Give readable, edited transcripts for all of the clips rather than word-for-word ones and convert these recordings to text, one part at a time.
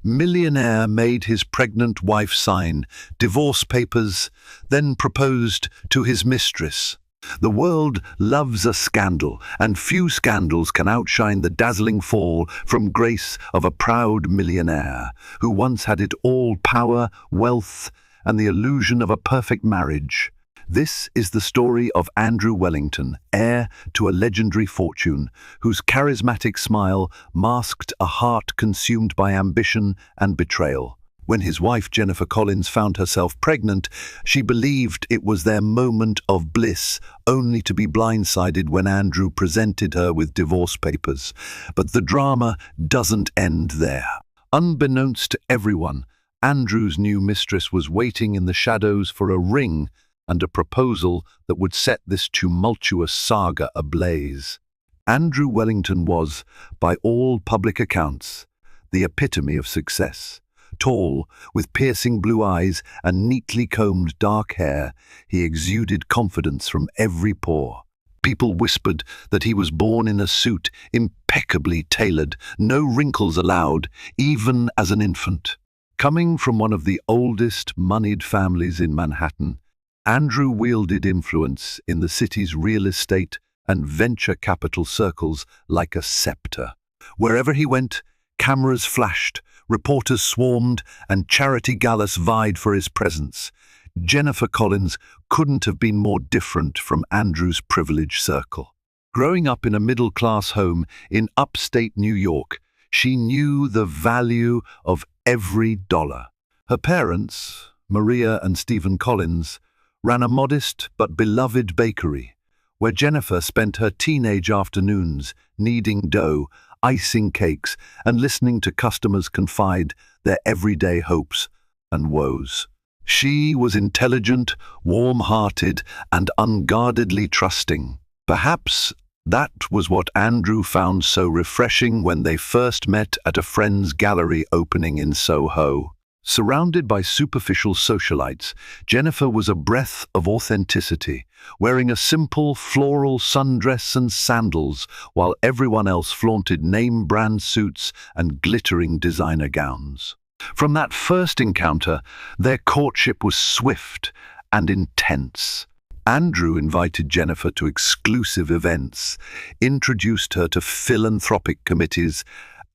Millionaire made his pregnant wife sign divorce papers, then proposed to his mistress. The world loves a scandal, and few scandals can outshine the dazzling fall from grace of a proud millionaire who once had it all: power, wealth, and the illusion of a perfect marriage. This is the story of Andrew Wellington, heir to a legendary fortune, whose charismatic smile masked a heart consumed by ambition and betrayal. When his wife Jennifer Collins found herself pregnant, she believed it was their moment of bliss, only to be blindsided when Andrew presented her with divorce papers. But the drama doesn't end there. Unbeknownst to everyone, Andrew's new mistress was waiting in the shadows for a ring and a proposal that would set this tumultuous saga ablaze. Andrew Wellington was, by all public accounts, the epitome of success. Tall, with piercing blue eyes and neatly combed dark hair, he exuded confidence from every pore. People whispered that he was born in a suit, impeccably tailored, no wrinkles allowed, even as an infant. Coming from one of the oldest moneyed families in Manhattan, Andrew wielded influence in the city's real estate and venture capital circles like a scepter. Wherever he went, cameras flashed, reporters swarmed, and charity galas vied for his presence. Jennifer Collins couldn't have been more different from Andrew's privileged circle. Growing up in a middle-class home in upstate New York, she knew the value of every dollar. Her parents, Maria and Stephen Collins, ran a modest but beloved bakery, where Jennifer spent her teenage afternoons kneading dough, icing cakes, and listening to customers confide their everyday hopes and woes. She was intelligent, warm-hearted, and unguardedly trusting. Perhaps that was what Andrew found so refreshing when they first met at a friend's gallery opening in Soho. Surrounded by superficial socialites, Jennifer was a breath of authenticity, wearing a simple floral sundress and sandals, while everyone else flaunted name-brand suits and glittering designer gowns. From that first encounter, their courtship was swift and intense. Andrew invited Jennifer to exclusive events, introduced her to philanthropic committees,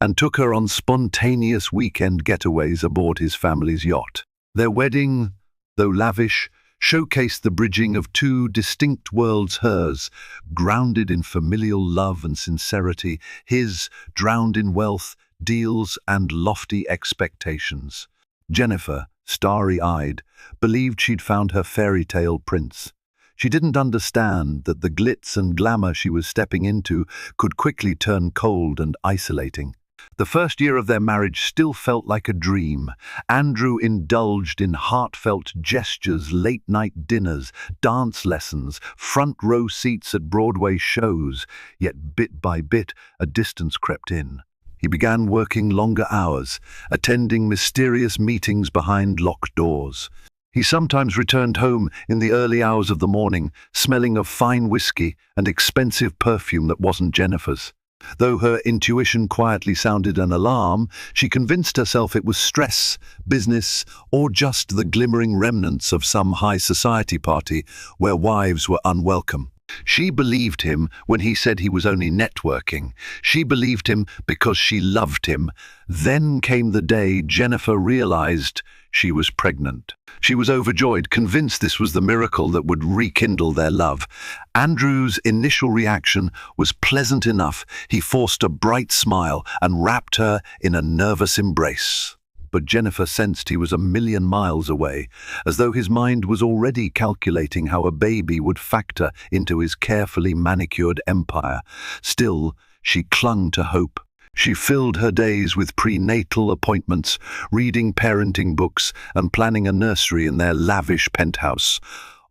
and took her on spontaneous weekend getaways aboard his family's yacht. Their wedding, though lavish, showcased the bridging of two distinct worlds: hers, grounded in familial love and sincerity; his, drowned in wealth, deals, and lofty expectations. Jennifer, starry-eyed, believed she'd found her fairy tale prince. She didn't understand that the glitz and glamour she was stepping into could quickly turn cold and isolating. The first year of their marriage still felt like a dream. Andrew indulged in heartfelt gestures, late-night dinners, dance lessons, front-row seats at Broadway shows, yet bit by bit a distance crept in. He began working longer hours, attending mysterious meetings behind locked doors. He sometimes returned home in the early hours of the morning, smelling of fine whiskey and expensive perfume that wasn't Jennifer's. Though her intuition quietly sounded an alarm, she convinced herself it was stress, business, or just the glimmering remnants of some high society party where wives were unwelcome. She believed him when he said he was only networking. She believed him because she loved him. Then came the day Jennifer realized she was pregnant. She was overjoyed, convinced this was the miracle that would rekindle their love. Andrew's initial reaction was pleasant enough. He forced a bright smile and wrapped her in a nervous embrace. But Jennifer sensed he was a million miles away, as though his mind was already calculating how a baby would factor into his carefully manicured empire. Still, she clung to hope. She filled her days with prenatal appointments, reading parenting books, and planning a nursery in their lavish penthouse.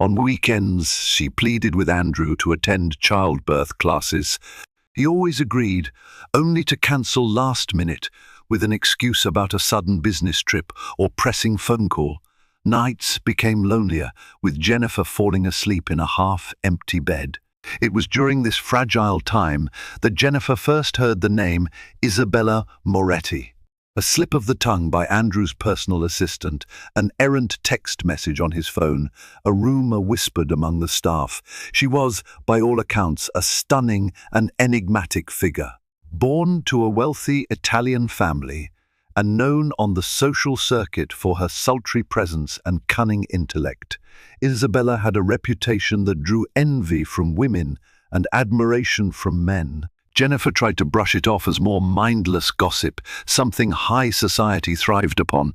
On weekends, she pleaded with Andrew to attend childbirth classes. He always agreed, only to cancel last minute with an excuse about a sudden business trip or pressing phone call. Nights became lonelier, with Jennifer falling asleep in a half-empty bed. It was during this fragile time that Jennifer first heard the name Isabella Moretti. A slip of the tongue by Andrew's personal assistant, an errant text message on his phone, a rumour whispered among the staff. She was, by all accounts, a stunning and enigmatic figure. Born to a wealthy Italian family, and known on the social circuit for her sultry presence and cunning intellect, Isabella had a reputation that drew envy from women and admiration from men. Jennifer tried to brush it off as more mindless gossip, something high society thrived upon.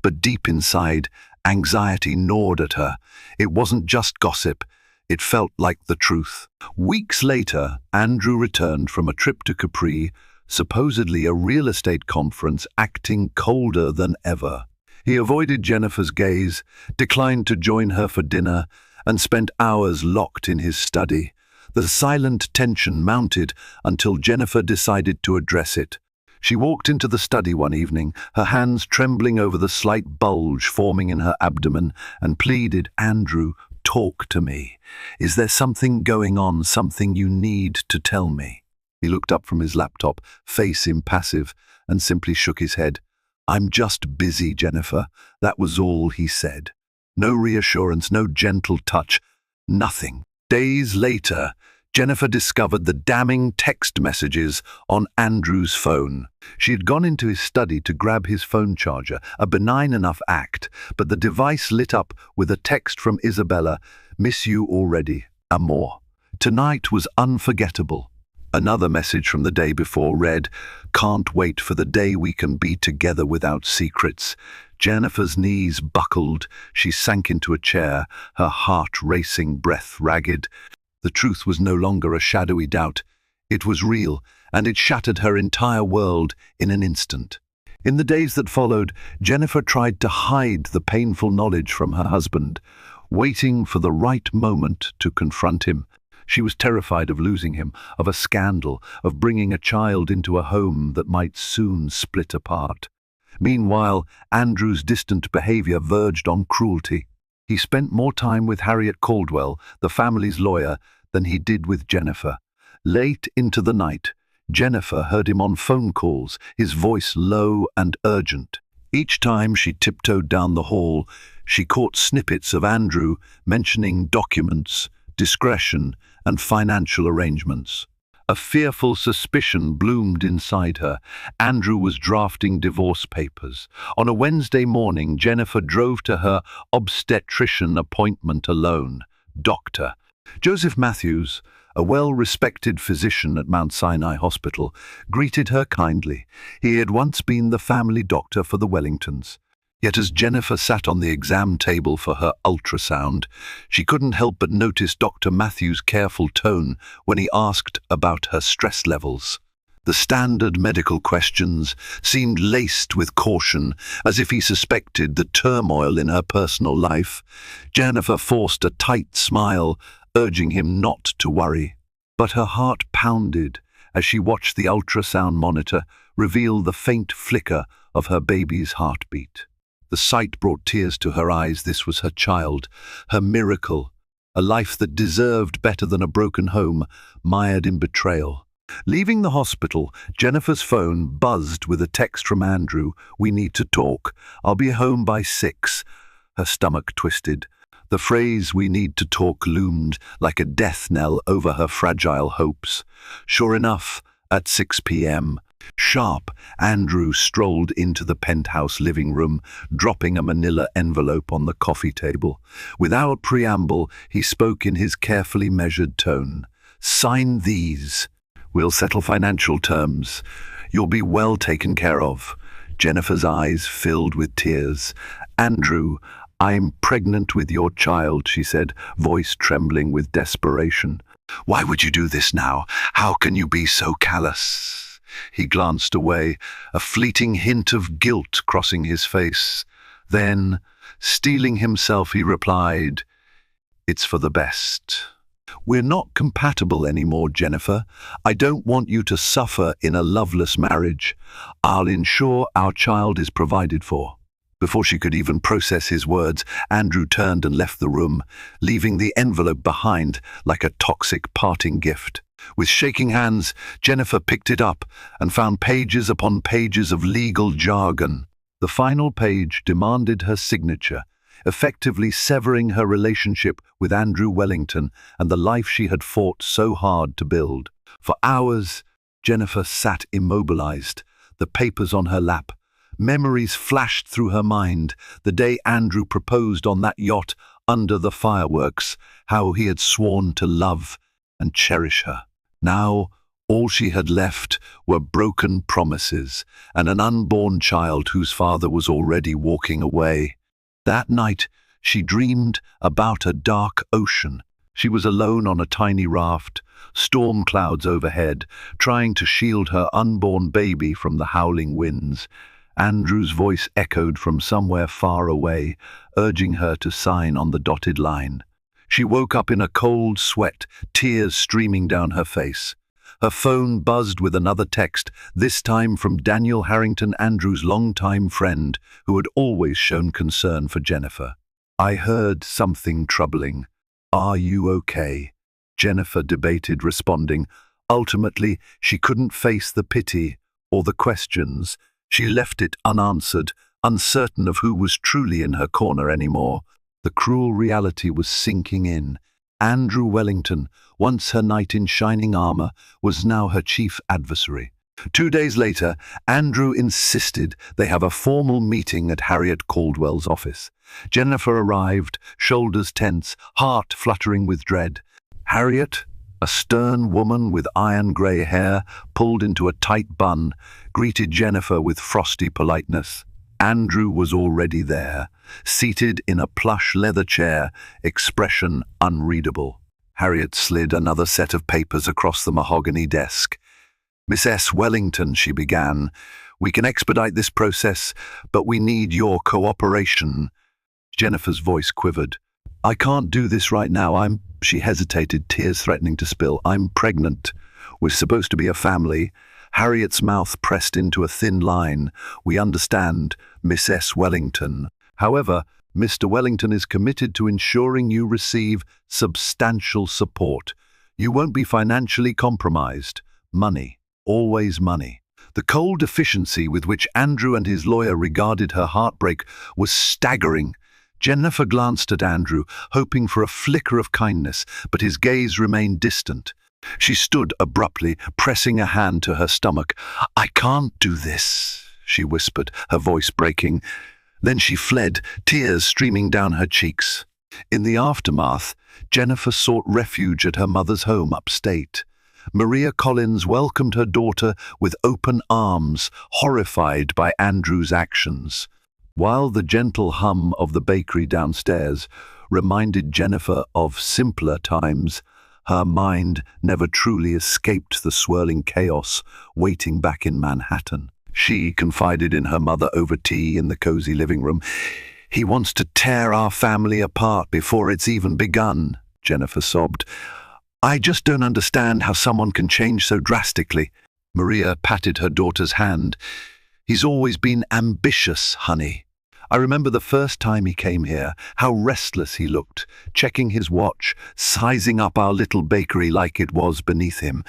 But deep inside, anxiety gnawed at her. It wasn't just gossip. It felt like the truth. Weeks later, Andrew returned from a trip to Capri, supposedly a real estate conference, acting colder than ever. He avoided Jennifer's gaze, declined to join her for dinner, and spent hours locked in his study. The silent tension mounted until Jennifer decided to address it. She walked into the study one evening, her hands trembling over the slight bulge forming in her abdomen, and pleaded, "Andrew, talk to me. Is there something going on, something you need to tell me?" He looked up from his laptop, face impassive, and simply shook his head. "I'm just busy, Jennifer." That was all he said. No reassurance, no gentle touch, nothing. Days later, Jennifer discovered the damning text messages on Andrew's phone. She had gone into his study to grab his phone charger, a benign enough act, but the device lit up with a text from Isabella, "Miss you already, amor." Tonight was unforgettable. Another message from the day before read, "Can't wait for the day we can be together without secrets." Jennifer's knees buckled. She sank into a chair, her heart racing, breath ragged. The truth was no longer a shadowy doubt. It was real, and it shattered her entire world in an instant. In the days that followed, Jennifer tried to hide the painful knowledge from her husband, waiting for the right moment to confront him. She was terrified of losing him, of a scandal, of bringing a child into a home that might soon split apart. Meanwhile, Andrew's distant behavior verged on cruelty. He spent more time with Harriet Caldwell, the family's lawyer, than he did with Jennifer. Late into the night, Jennifer heard him on phone calls, his voice low and urgent. Each time she tiptoed down the hall, she caught snippets of Andrew mentioning documents, discretion, and financial arrangements. A fearful suspicion bloomed inside her. Andrew was drafting divorce papers. On a Wednesday morning, Jennifer drove to her obstetrician appointment alone. Dr. Joseph Matthews, a well-respected physician at Mount Sinai Hospital, greeted her kindly. He had once been the family doctor for the Wellingtons. Yet as Jennifer sat on the exam table for her ultrasound, she couldn't help but notice Dr. Matthews' careful tone when he asked about her stress levels. The standard medical questions seemed laced with caution, as if he suspected the turmoil in her personal life. Jennifer forced a tight smile, urging him not to worry. But her heart pounded as she watched the ultrasound monitor reveal the faint flicker of her baby's heartbeat. The sight brought tears to her eyes. This was her child, her miracle, a life that deserved better than a broken home, mired in betrayal. Leaving the hospital, Jennifer's phone buzzed with a text from Andrew. "We need to talk. I'll be home by 6. Her stomach twisted. The phrase "we need to talk" loomed like a death knell over her fragile hopes. Sure enough, at 6 p.m., sharp, Andrew strolled into the penthouse living room, dropping a manila envelope on the coffee table. Without preamble, he spoke in his carefully measured tone. "Sign these. We'll settle financial terms. You'll be well taken care of." Jennifer's eyes filled with tears. "Andrew, I'm pregnant with your child," she said, voice trembling with desperation. "Why would you do this now? How can you be so callous?" He glanced away, a fleeting hint of guilt crossing his face. Then, steeling himself, he replied, "It's for the best. We're not compatible anymore, Jennifer. I don't want you to suffer in a loveless marriage. I'll ensure our child is provided for." Before she could even process his words, Andrew turned and left the room, leaving the envelope behind like a toxic parting gift. With shaking hands, Jennifer picked it up and found pages upon pages of legal jargon. The final page demanded her signature, effectively severing her relationship with Andrew Wellington and the life she had fought so hard to build. For hours, Jennifer sat immobilized, the papers on her lap. Memories flashed through her mind, the day Andrew proposed on that yacht under the fireworks, how he had sworn to love and cherish her. Now, all she had left were broken promises and an unborn child whose father was already walking away. That night, she dreamed about a dark ocean. She was alone on a tiny raft, storm clouds overhead, trying to shield her unborn baby from the howling winds. Andrew's voice echoed from somewhere far away, urging her to sign on the dotted line. She woke up in a cold sweat, tears streaming down her face. Her phone buzzed with another text, this time from Daniel Harrington, Andrew's longtime friend, who had always shown concern for Jennifer. "I heard something troubling. Are you okay?" Jennifer debated, responding. Ultimately, she couldn't face the pity or the questions. She left it unanswered, uncertain of who was truly in her corner anymore. The cruel reality was sinking in. Andrew Wellington, once her knight in shining armor, was now her chief adversary. 2 days later, Andrew insisted they have a formal meeting at Harriet Caldwell's office. Jennifer arrived, shoulders tense, heart fluttering with dread. Harriet, a stern woman with iron-grey hair pulled into a tight bun, greeted Jennifer with frosty politeness. Andrew was already there, seated in a plush leather chair, expression unreadable. Harriet slid another set of papers across the mahogany desk. "Miss S. Wellington," she began, "we can expedite this process, but we need your cooperation." Jennifer's voice quivered. "I can't do this right now. She hesitated, tears threatening to spill. "I'm pregnant. We're supposed to be a family." Harriet's mouth pressed into a thin line. "We understand, Miss S. Wellington. However, Mr. Wellington is committed to ensuring you receive substantial support. You won't be financially compromised. Money, always money." The cold efficiency with which Andrew and his lawyer regarded her heartbreak was staggering. Jennifer glanced at Andrew, hoping for a flicker of kindness, but his gaze remained distant. She stood abruptly, pressing a hand to her stomach. "I can't do this," she whispered, her voice breaking. Then she fled, tears streaming down her cheeks. In the aftermath, Jennifer sought refuge at her mother's home upstate. Maria Collins welcomed her daughter with open arms, horrified by Andrew's actions. While the gentle hum of the bakery downstairs reminded Jennifer of simpler times, her mind never truly escaped the swirling chaos waiting back in Manhattan. She confided in her mother over tea in the cozy living room. "He wants to tear our family apart before it's even begun," Jennifer sobbed. "I just don't understand how someone can change so drastically." Maria patted her daughter's hand. "He's always been ambitious, honey. I remember the first time he came here, how restless he looked, checking his watch, sizing up our little bakery like it was beneath him.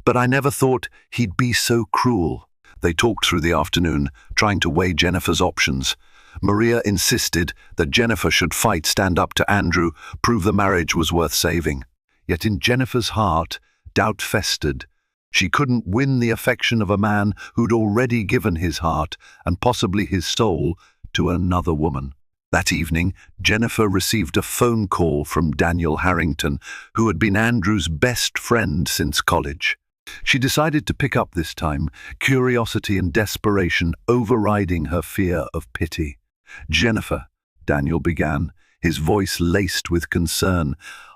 But I never thought he'd be so cruel." They talked through the afternoon, trying to weigh Jennifer's options. Maria insisted that Jennifer should stand up to Andrew, prove the marriage was worth saving. Yet in Jennifer's heart, doubt festered. She couldn't win the affection of a man who'd already given his heart, and possibly his soul, to another woman. That evening, Jennifer received a phone call from Daniel Harrington, who had been Andrew's best friend since college. She decided to pick up this time, curiosity and desperation overriding her fear of pity. "Jennifer," Daniel began, his voice laced with concern,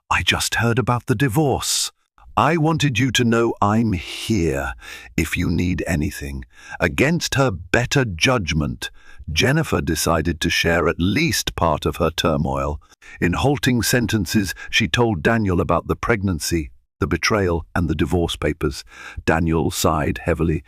"I just heard about the divorce. I wanted you to know I'm here if you need anything." Against her better judgment, Jennifer decided to share at least part of her turmoil. In halting sentences, she told Daniel about the pregnancy, the betrayal, and the divorce papers. Daniel sighed heavily.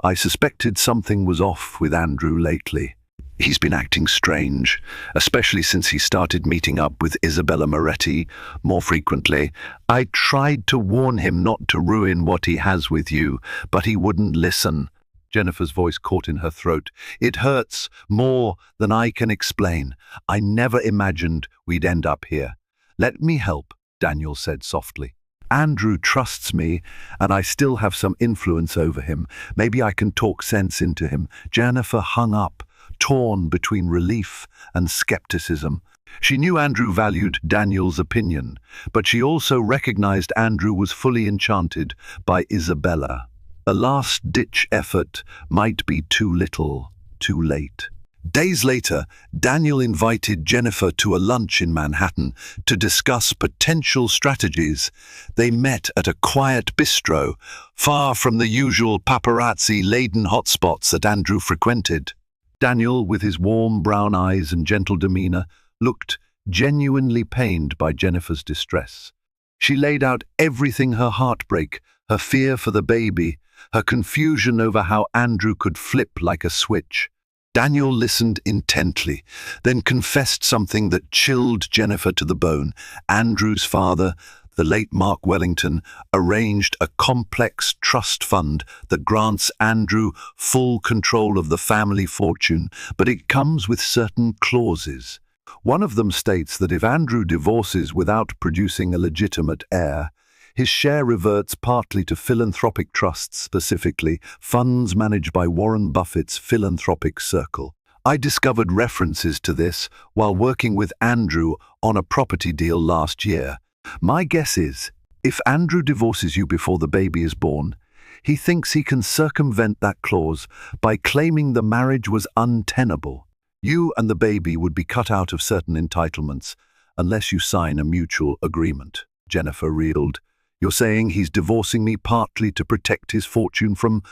"I suspected something was off with Andrew lately." He's been acting strange, especially since he started meeting up with Isabella Moretti more frequently. I tried to warn him not to ruin what he has with you, but he wouldn't listen. Jennifer's voice caught in her throat. It hurts more than I can explain. I never imagined we'd end up here. Let me help, Daniel said softly. Andrew trusts me, and I still have some influence over him. Maybe I can talk sense into him. Jennifer hung up, torn between relief and skepticism. She knew Andrew valued Daniel's opinion, but she also recognized Andrew was fully enchanted by Isabella. A last-ditch effort might be too little, too late. Days later, Daniel invited Jennifer to a lunch in Manhattan to discuss potential strategies. They met at a quiet bistro, far from the usual paparazzi-laden hotspots that Andrew frequented. Daniel, with his warm brown eyes and gentle demeanor, looked genuinely pained by Jennifer's distress. She laid out everything: her heartbreak, her fear for the baby, her confusion over how Andrew could flip like a switch. Daniel listened intently, then confessed something that chilled Jennifer to the bone. Andrew's father, the late Mark Wellington, arranged a complex trust fund that grants Andrew full control of the family fortune, but it comes with certain clauses. One of them states that if Andrew divorces without producing a legitimate heir, his share reverts partly to philanthropic trusts, specifically funds managed by Warren Buffett's philanthropic circle. I discovered references to this while working with Andrew on a property deal last year. My guess is, if Andrew divorces you before the baby is born, he thinks he can circumvent that clause by claiming the marriage was untenable. You and the baby would be cut out of certain entitlements unless you sign a mutual agreement. Jennifer reeled. You're saying he's divorcing me partly to protect his fortune from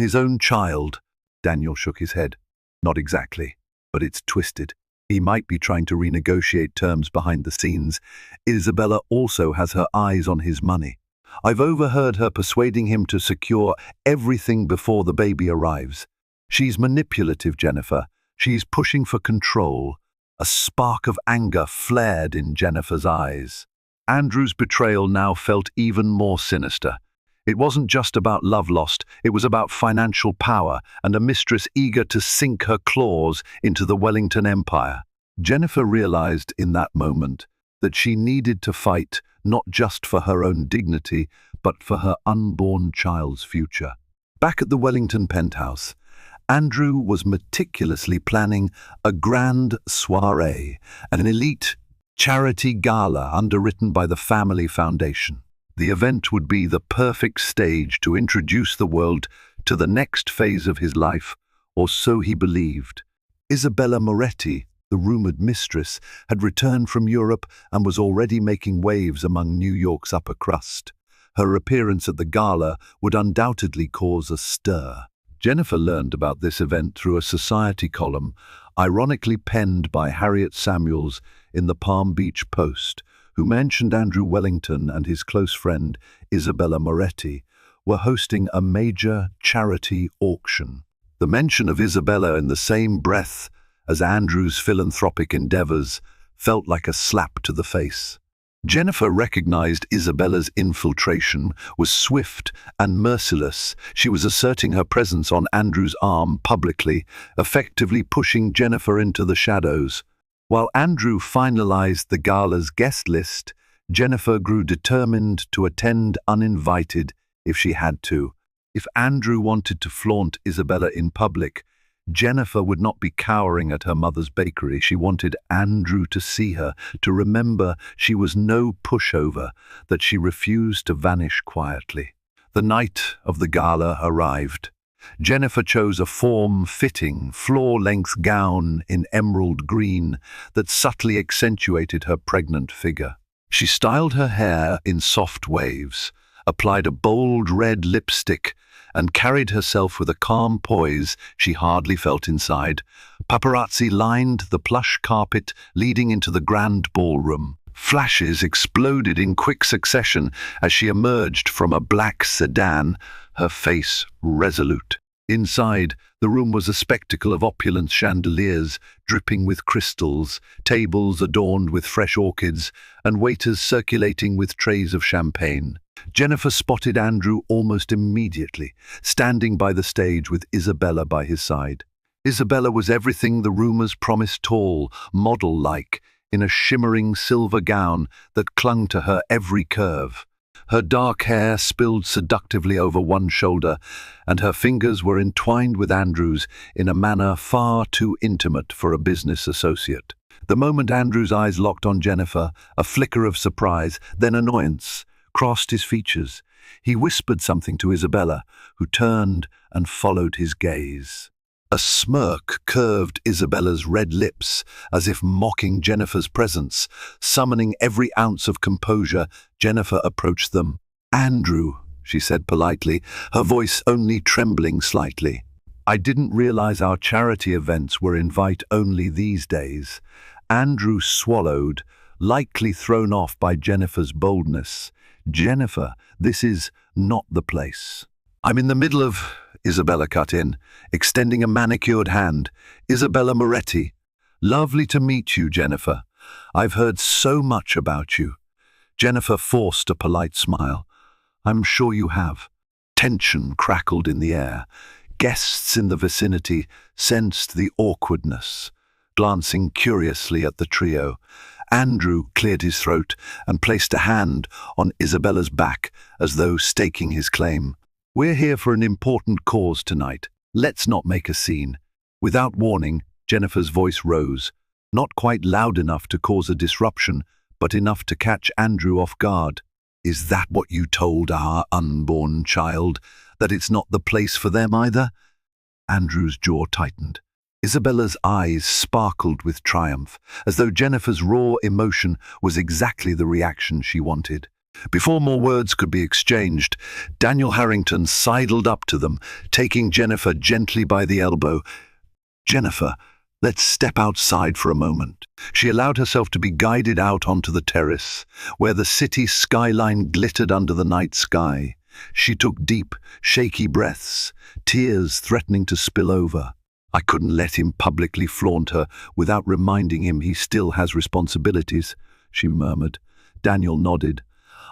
his own child? Daniel shook his head. Not exactly, but it's twisted. He might be trying to renegotiate terms behind the scenes. Isabella also has her eyes on his money. I've overheard her persuading him to secure everything before the baby arrives. She's manipulative, Jennifer. She's pushing for control. A spark of anger flared in Jennifer's eyes. Andrew's betrayal now felt even more sinister. It wasn't just about love lost, it was about financial power and a mistress eager to sink her claws into the Wellington empire. Jennifer realized in that moment that she needed to fight not just for her own dignity, but for her unborn child's future. Back at the Wellington penthouse, Andrew was meticulously planning a grand soiree, an elite charity gala underwritten by the family foundation. The event would be the perfect stage to introduce the world to the next phase of his life, or so he believed. Isabella Moretti, the rumored mistress, had returned from Europe and was already making waves among New York's upper crust. Her appearance at the gala would undoubtedly cause a stir. Jennifer learned about this event through a society column, ironically penned by Harriet Samuels in the Palm Beach Post, who mentioned Andrew Wellington and his close friend Isabella Moretti were hosting a major charity auction. The mention of Isabella in the same breath as Andrew's philanthropic endeavors felt like a slap to the face. Jennifer recognized Isabella's infiltration was swift and merciless. She was asserting her presence on Andrew's arm publicly, effectively pushing Jennifer into the shadows. While Andrew finalized the gala's guest list, Jennifer grew determined to attend uninvited if she had to. If Andrew wanted to flaunt Isabella in public, Jennifer would not be cowering at her mother's bakery. She wanted Andrew to see her, to remember she was no pushover, that she refused to vanish quietly. The night of the gala arrived. Jennifer chose a form-fitting, floor-length gown in emerald green that subtly accentuated her pregnant figure. She styled her hair in soft waves, applied a bold red lipstick, and carried herself with a calm poise she hardly felt inside. Paparazzi lined the plush carpet leading into the grand ballroom. Flashes exploded in quick succession as she emerged from a black sedan, her face resolute. Inside, the room was a spectacle of opulent chandeliers dripping with crystals, tables adorned with fresh orchids, and waiters circulating with trays of champagne. Jennifer spotted Andrew almost immediately, standing by the stage with Isabella by his side. Isabella was everything the rumors promised: tall, model-like, in a shimmering silver gown that clung to her every curve. Her dark hair spilled seductively over one shoulder, and her fingers were entwined with Andrew's in a manner far too intimate for a business associate. The moment Andrew's eyes locked on Jennifer, a flicker of surprise, then annoyance, crossed his features. He whispered something to Isabella, who turned and followed his gaze. A smirk curved Isabella's red lips, as if mocking Jennifer's presence. Summoning every ounce of composure, Jennifer approached them. "Andrew," she said politely, her voice only trembling slightly. "I didn't realize our charity events were invite-only these days." Andrew swallowed, likely thrown off by Jennifer's boldness. "Jennifer, this is not the place." "I'm in the middle of—" Isabella cut in, extending a manicured hand. "Isabella Moretti. Lovely to meet you, Jennifer. I've heard so much about you." Jennifer forced a polite smile. "I'm sure you have." Tension crackled in the air. Guests in the vicinity sensed the awkwardness. Glancing curiously at the trio, Andrew cleared his throat and placed a hand on Isabella's back as though staking his claim. "We're here for an important cause tonight. Let's not make a scene." Without warning, Jennifer's voice rose, not quite loud enough to cause a disruption, but enough to catch Andrew off guard. "Is that what you told our unborn child? That it's not the place for them either?" Andrew's jaw tightened. Isabella's eyes sparkled with triumph, as though Jennifer's raw emotion was exactly the reaction she wanted. Before more words could be exchanged, Daniel Harrington sidled up to them, taking Jennifer gently by the elbow. "Jennifer, let's step outside for a moment." She allowed herself to be guided out onto the terrace, where the city skyline glittered under the night sky. She took deep, shaky breaths, tears threatening to spill over. "I couldn't let him publicly flaunt her without reminding him he still has responsibilities," she murmured. Daniel nodded.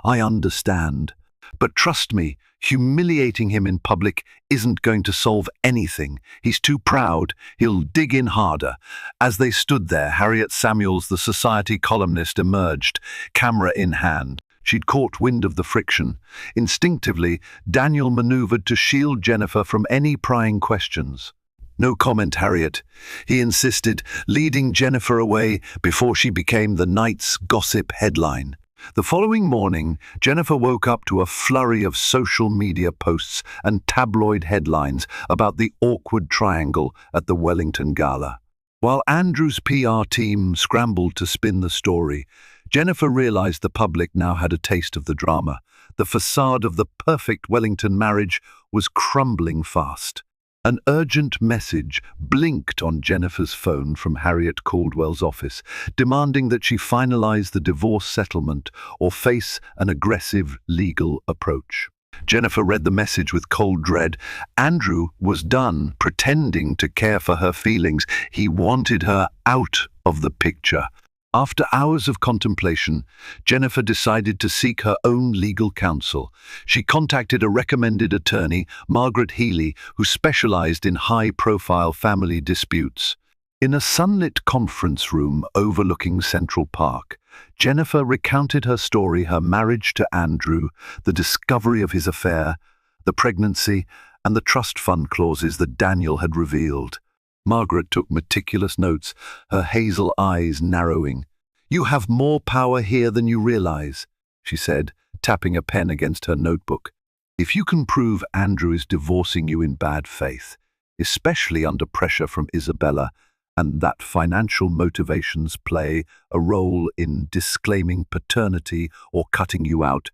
"I understand. But trust me, humiliating him in public isn't going to solve anything. He's too proud. He'll dig in harder." As they stood there, Harriet Samuels, the Society columnist, emerged, camera in hand. She'd caught wind of the friction. Instinctively, Daniel maneuvered to shield Jennifer from any prying questions. "No comment, Harriet," he insisted, leading Jennifer away before she became the night's gossip headline. The following morning, Jennifer woke up to a flurry of social media posts and tabloid headlines about the awkward triangle at the Wellington Gala. While Andrew's PR team scrambled to spin the story, Jennifer realized the public now had a taste of the drama. The facade of the perfect Wellington marriage was crumbling fast. An urgent message blinked on Jennifer's phone from Harriet Caldwell's office, demanding that she finalize the divorce settlement or face an aggressive legal approach. Jennifer read the message with cold dread. Andrew was done pretending to care for her feelings. He wanted her out of the picture. After hours of contemplation, Jennifer decided to seek her own legal counsel. She contacted a recommended attorney, Margaret Healy, who specialized in high-profile family disputes. In a sunlit conference room overlooking Central Park, Jennifer recounted her story: her marriage to Andrew, the discovery of his affair, the pregnancy, and the trust fund clauses that Daniel had revealed. Margaret took meticulous notes, her hazel eyes narrowing. "You have more power here than you realize," she said, tapping a pen against her notebook. "If you can prove Andrew is divorcing you in bad faith, especially under pressure from Isabella, and that financial motivations play a role in disclaiming paternity or cutting you out,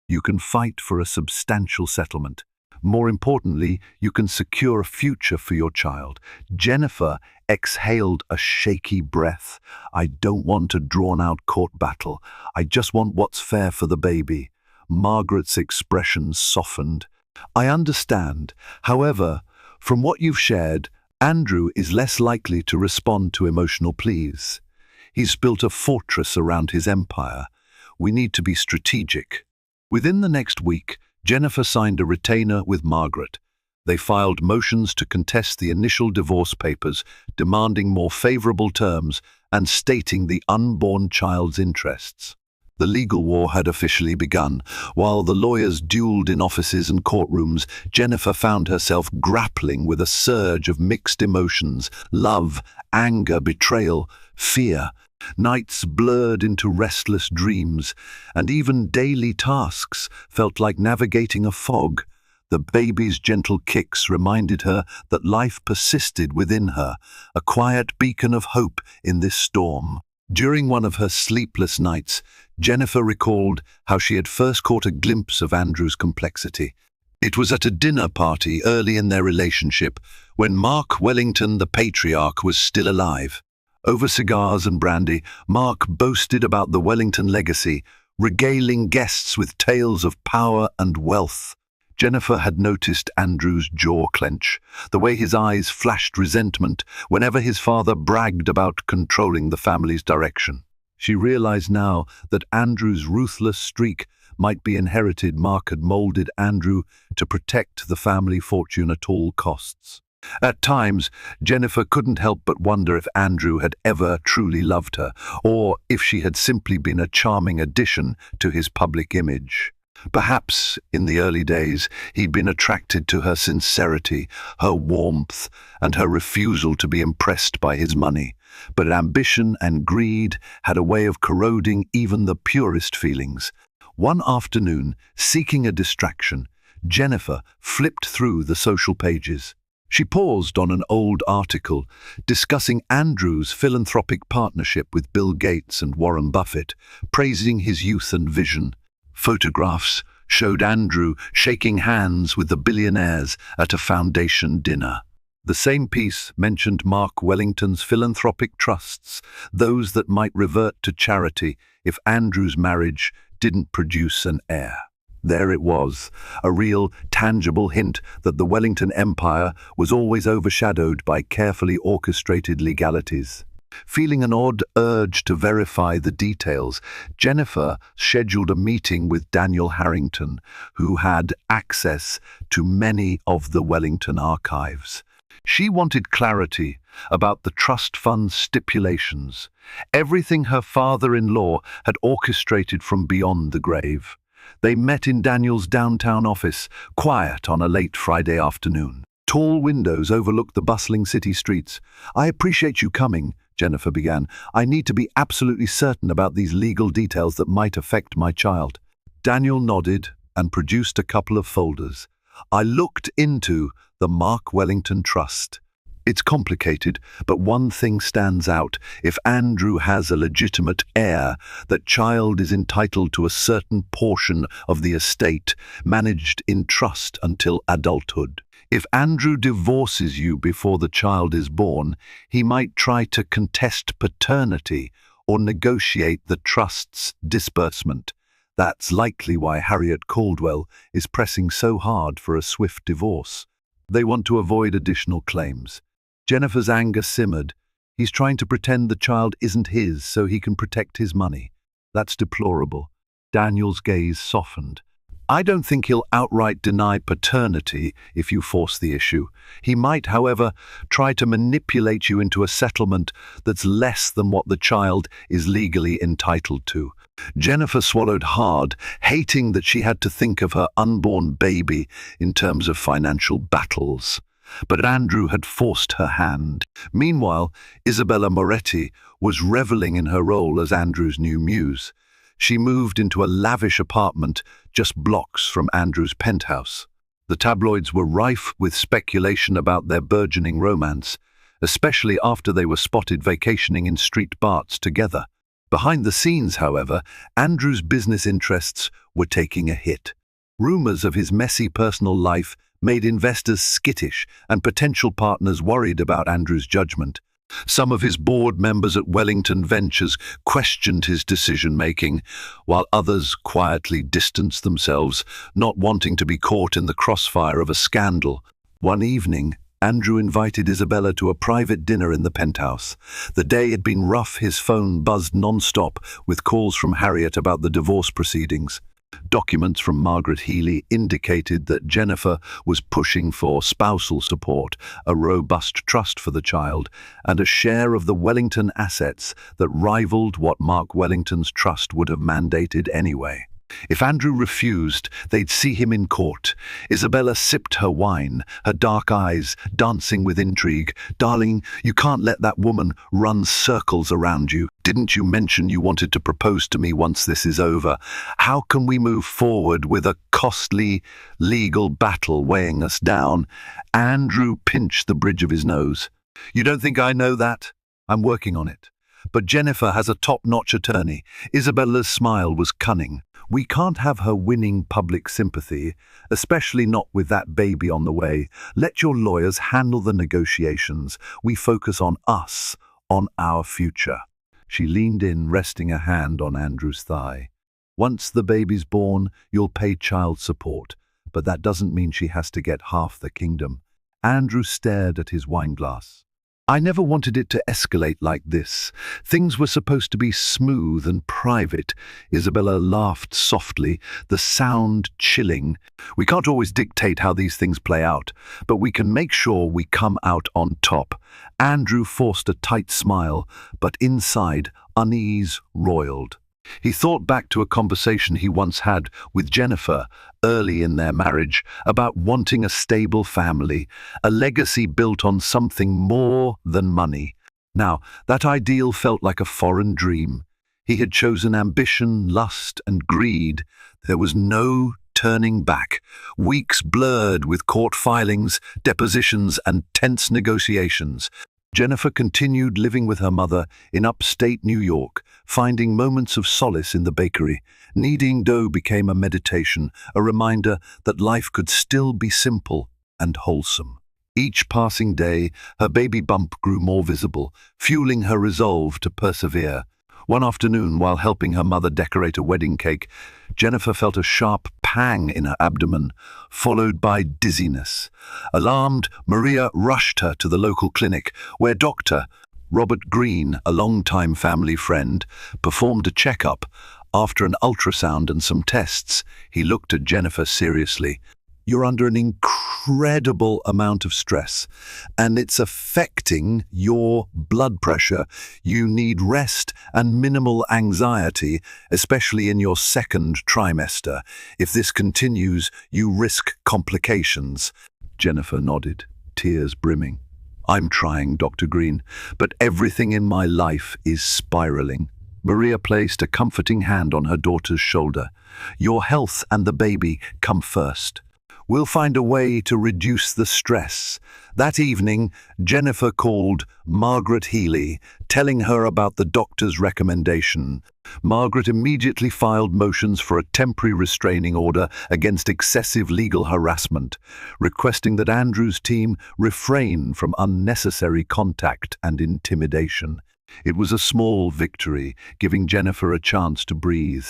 you can fight for a substantial settlement. More importantly, you can secure a future for your child." Jennifer exhaled a shaky breath. "I don't want a drawn-out court battle. I just want what's fair for the baby." Margaret's expression softened. "I understand. However, From what you've shared, Andrew is less likely to respond to emotional pleas. He's built a fortress around his empire. We need to be strategic. Within the next week, Jennifer signed a retainer with Margaret. They filed motions to contest the initial divorce papers, demanding more favorable terms and stating the unborn child's interests. The legal war had officially begun. While the lawyers dueled in offices and courtrooms, Jennifer found herself grappling with a surge of mixed emotions: love, anger, betrayal, fear. Nights blurred into restless dreams, and even daily tasks felt like navigating a fog. The baby's gentle kicks reminded her that life persisted within her, a quiet beacon of hope in this storm. During one of her sleepless nights, Jennifer recalled how she had first caught a glimpse of Andrew's complexity. It was at a dinner party early in their relationship, when Mark Wellington, the patriarch, was still alive. Over cigars and brandy, Mark boasted about the Wellington legacy, regaling guests with tales of power and wealth. Jennifer had noticed Andrew's jaw clench, the way his eyes flashed resentment whenever his father bragged about controlling the family's direction. She realized now that Andrew's ruthless streak might be inherited. Mark had molded Andrew to protect the family fortune at all costs. At times, Jennifer couldn't help but wonder if Andrew had ever truly loved her, or if she had simply been a charming addition to his public image. Perhaps, in the early days, he'd been attracted to her sincerity, her warmth, and her refusal to be impressed by his money. But ambition and greed had a way of corroding even the purest feelings. One afternoon, seeking a distraction, Jennifer flipped through the social pages. She paused on an old article discussing Andrew's philanthropic partnership with Bill Gates and Warren Buffett, praising his youth and vision. Photographs showed Andrew shaking hands with the billionaires at a foundation dinner. The same piece mentioned Mark Wellington's philanthropic trusts, those that might revert to charity if Andrew's marriage didn't produce an heir. There it was, a real, tangible hint that the Wellington Empire was always overshadowed by carefully orchestrated legalities. Feeling an odd urge to verify the details, Jennifer scheduled a meeting with Daniel Harrington, who had access to many of the Wellington archives. She wanted clarity about the trust fund's stipulations, everything her father-in-law had orchestrated from beyond the grave. They met in Daniel's downtown office, quiet on a late Friday afternoon. Tall windows overlooked the bustling city streets. "I appreciate you coming," Jennifer began. "I need to be absolutely certain about these legal details that might affect my child." Daniel nodded and produced a couple of folders. "I looked into the Mark Wellington Trust. It's complicated, but one thing stands out. If Andrew has a legitimate heir, that child is entitled to a certain portion of the estate, managed in trust until adulthood. If Andrew divorces you before the child is born, he might try to contest paternity or negotiate the trust's disbursement. That's likely why Harriet Caldwell is pressing so hard for a swift divorce. They want to avoid additional claims." Jennifer's anger simmered. He's trying to pretend the child isn't his so he can protect his money. That's deplorable. Daniel's gaze softened. "I don't think he'll outright deny paternity if you force the issue. He might, however, try to manipulate you into a settlement that's less than what the child is legally entitled to." Jennifer swallowed hard, hating that she had to think of her unborn baby in terms of financial battles. But Andrew had forced her hand. Meanwhile, Isabella Moretti was reveling in her role as Andrew's new muse. She moved into a lavish apartment just blocks from Andrew's penthouse. The tabloids were rife with speculation about their burgeoning romance, especially after they were spotted vacationing in street Barts together. Behind the scenes, however, Andrew's business interests were taking a hit. Rumors of his messy personal life made investors skittish and potential partners worried about Andrew's judgment. Some of his board members at Wellington Ventures questioned his decision-making, while others quietly distanced themselves, not wanting to be caught in the crossfire of a scandal. One evening, Andrew invited Isabella to a private dinner in the penthouse. The day had been rough. His phone buzzed non-stop with calls from Harriet about the divorce proceedings. Documents from Margaret Healy indicated that Jennifer was pushing for spousal support, a robust trust for the child, and a share of the Wellington assets that rivaled what Mark Wellington's trust would have mandated anyway. If Andrew refused, they'd see him in court. Isabella sipped her wine, her dark eyes dancing with intrigue. "Darling, you can't let that woman run circles around you. Didn't you mention you wanted to propose to me once this is over? How can we move forward with a costly legal battle weighing us down?" Andrew pinched the bridge of his nose. "You don't think I know that? I'm working on it. But Jennifer has a top-notch attorney." Isabella's smile was cunning. "We can't have her winning public sympathy, especially not with that baby on the way. Let your lawyers handle the negotiations. We focus on us, on our future." She leaned in, resting a hand on Andrew's thigh. "Once the baby's born, you'll pay child support, but that doesn't mean she has to get half the kingdom." Andrew stared at his wineglass. "I never wanted it to escalate like this. Things were supposed to be smooth and private." Isabella laughed softly, the sound chilling. "We can't always dictate how these things play out, but we can make sure we come out on top." Andrew forced a tight smile, but inside, unease roiled. He thought back to a conversation he once had with Jennifer early in their marriage about wanting a stable family, a legacy built on something more than money. Now, that ideal felt like a foreign dream. He had chosen ambition, lust, and greed. There was no turning back. Weeks blurred with court filings, depositions, and tense negotiations. Jennifer continued living with her mother in upstate New York, finding moments of solace in the bakery. Kneading dough became a meditation, a reminder that life could still be simple and wholesome. Each passing day, her baby bump grew more visible, fueling her resolve to persevere. One afternoon, while helping her mother decorate a wedding cake, Jennifer felt a sharp pang in her abdomen, followed by dizziness. Alarmed, Maria rushed her to the local clinic, where Dr. Robert Green, a longtime family friend, performed a checkup. After an ultrasound and some tests, he looked at Jennifer seriously. "You're under an incredible amount of stress, and it's affecting your blood pressure. You need rest and minimal anxiety, especially in your second trimester. If this continues, you risk complications." Jennifer nodded, tears brimming. "I'm trying, Dr. Green, but everything in my life is spiraling." Maria placed a comforting hand on her daughter's shoulder. "Your health and the baby come first. We'll find a way to reduce the stress." That evening, Jennifer called Margaret Healy, telling her about the doctor's recommendation. Margaret immediately filed motions for a temporary restraining order against excessive legal harassment, requesting that Andrew's team refrain from unnecessary contact and intimidation. It was a small victory, giving Jennifer a chance to breathe.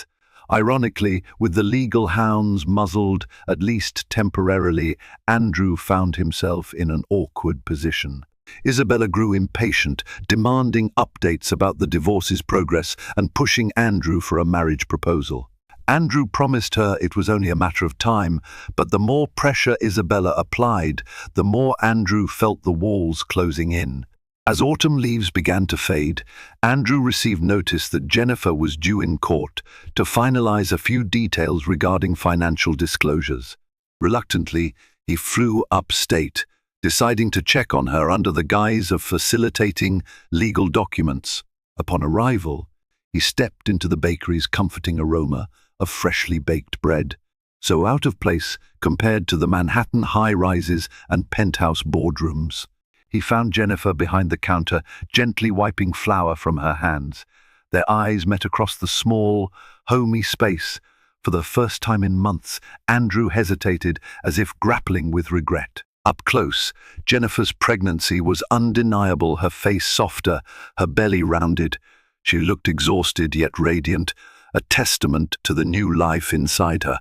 Ironically, with the legal hounds muzzled, at least temporarily, Andrew found himself in an awkward position. Isabella grew impatient, demanding updates about the divorce's progress and pushing Andrew for a marriage proposal. Andrew promised her it was only a matter of time, but the more pressure Isabella applied, the more Andrew felt the walls closing in. As autumn leaves began to fade, Andrew received notice that Jennifer was due in court to finalize a few details regarding financial disclosures. Reluctantly, he flew upstate, deciding to check on her under the guise of facilitating legal documents. Upon arrival, he stepped into the bakery's comforting aroma of freshly baked bread, so out of place compared to the Manhattan high-rises and penthouse boardrooms. He found Jennifer behind the counter, gently wiping flour from her hands. Their eyes met across the small, homey space. For the first time in months, Andrew hesitated, as if grappling with regret. Up close, Jennifer's pregnancy was undeniable, her face softer, her belly rounded. She looked exhausted yet radiant, a testament to the new life inside her.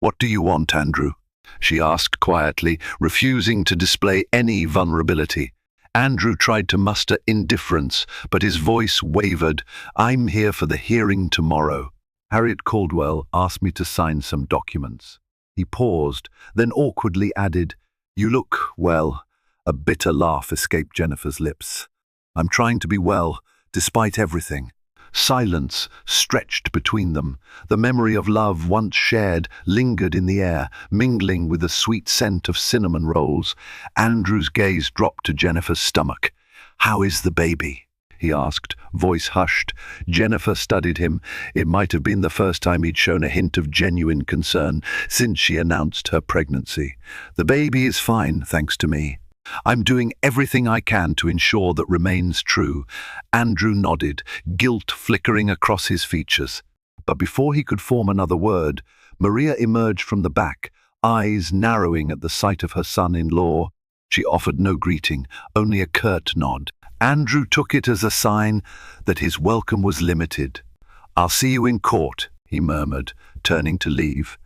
"What do you want, Andrew?" she asked quietly, refusing to display any vulnerability. Andrew tried to muster indifference, but his voice wavered. "I'm here for the hearing tomorrow. Harriet Caldwell asked me to sign some documents." He paused, then awkwardly added, "You look, well." A bitter laugh escaped Jennifer's lips. "I'm trying to be well, despite everything." Silence stretched between them. The memory of love once shared lingered in the air, mingling with the sweet scent of cinnamon rolls. Andrew's gaze dropped to Jennifer's stomach. "How is the baby?" he asked, voice hushed. Jennifer studied him. It might have been the first time he'd shown a hint of genuine concern since she announced her pregnancy. "The baby is fine, thanks to me. I'm doing everything I can to ensure that remains true." Andrew nodded, guilt flickering across his features. But before he could form another word, Maria emerged from the back, eyes narrowing at the sight of her son-in-law. She offered no greeting, only a curt nod. Andrew took it as a sign that his welcome was limited. "I'll see you in court," he murmured, turning to leave.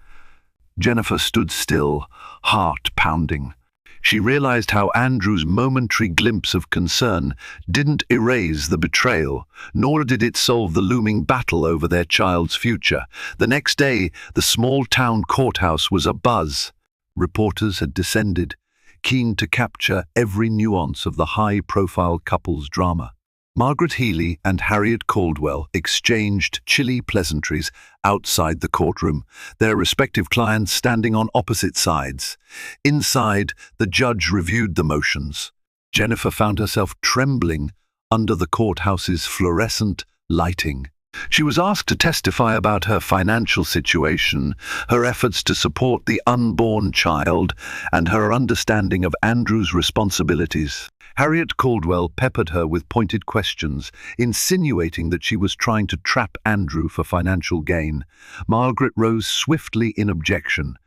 Jennifer stood still, heart pounding. She realized how Andrew's momentary glimpse of concern didn't erase the betrayal, nor did it solve the looming battle over their child's future. The next day, the small-town courthouse was abuzz. Reporters had descended, keen to capture every nuance of the high-profile couple's drama. Margaret Healy and Harriet Caldwell exchanged chilly pleasantries outside the courtroom, their respective clients standing on opposite sides. Inside, the judge reviewed the motions. Jennifer found herself trembling under the courthouse's fluorescent lighting. She was asked to testify about her financial situation, her efforts to support the unborn child, and her understanding of Andrew's responsibilities. Harriet Caldwell peppered her with pointed questions, insinuating that she was trying to trap Andrew for financial gain. Margaret rose swiftly in objection.